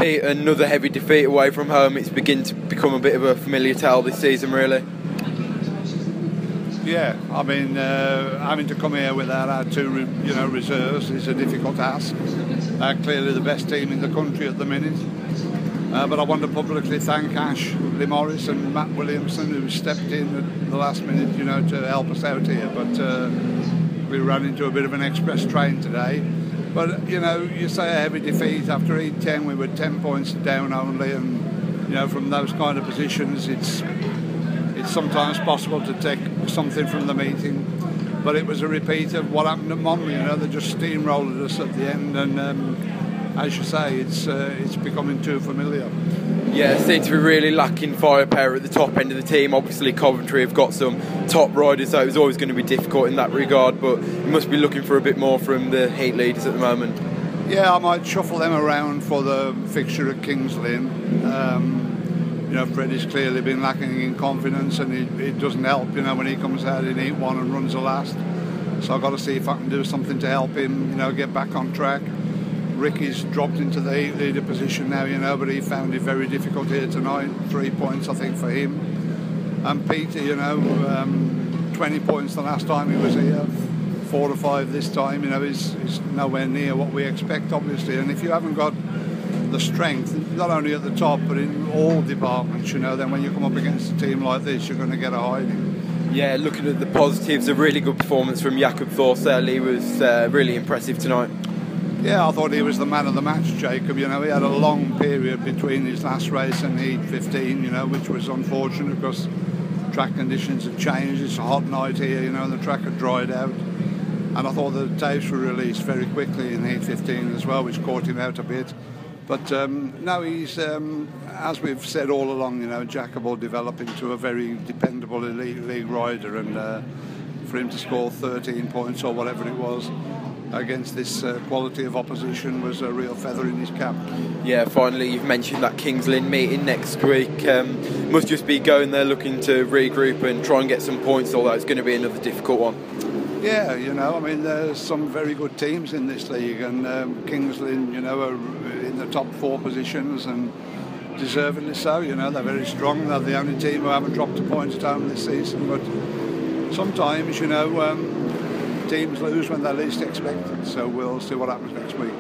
Pete, another heavy defeat away from home. It's beginning to become a bit of a familiar tale this season, really. Yeah, I mean, having to come here without our two, reserves is a difficult task. Clearly the best team in the country at the minute. But I want to publicly thank Ash, Lee Morris and Matt Williamson, who stepped in at the last minute, to help us out here. But we ran into a bit of an express train today. But, you say a heavy defeat. After Heat 10, we were 10 points down only. And, from those kind of positions, it's sometimes possible to take something from the meeting. But it was a repeat of what happened at Monmouth. They just steamrolled us at the end. And as you say, it's becoming too familiar. Yeah, it seems to be really lacking firepower at the top end of the team. Obviously Coventry have got some top riders, so it was always going to be difficult in that regard, but you must be looking for a bit more from the Heat leaders at the moment. Yeah, I might shuffle them around for the fixture at Kings Lynn. Freddie's clearly been lacking in confidence, and it doesn't help, when he comes out in Heat 1 and runs the last. So I've got to see if I can do something to help him, get back on track. Ricky's dropped into the Heat leader position now, but he found it very difficult here tonight. 3 points, I think, for him. And Peter, 20 points the last time he was here, 4 or 5 this time, is nowhere near what we expect, obviously. And if you haven't got the strength, not only at the top, but in all departments, then when you come up against a team like this, you're going to get a hiding. Yeah, looking at the positives, a really good performance from Jakob Thorsell. He was really impressive tonight. Yeah, I thought he was the man of the match, Jacob. He had a long period between his last race and Heat 15, which was unfortunate because track conditions had changed. It's a hot night here, and the track had dried out. And I thought the tapes were released very quickly in Heat 15 as well, which caught him out a bit. But no, he's, as we've said all along, Jacob will develop into a very dependable elite league rider, and for him to score 13 points or whatever it was against this quality of opposition was a real feather in his cap. Yeah, finally, you've mentioned that Kings Lynn meeting next week. Must just be going there looking to regroup and try and get some points, although it's going to be another difficult one. Yeah, there's some very good teams in this league, and Kings Lynn, are in the top 4 positions, and deservedly so. They're very strong. They're the only team who haven't dropped a point at home this season, but sometimes, teams lose when they're least expected, so we'll see what happens next week.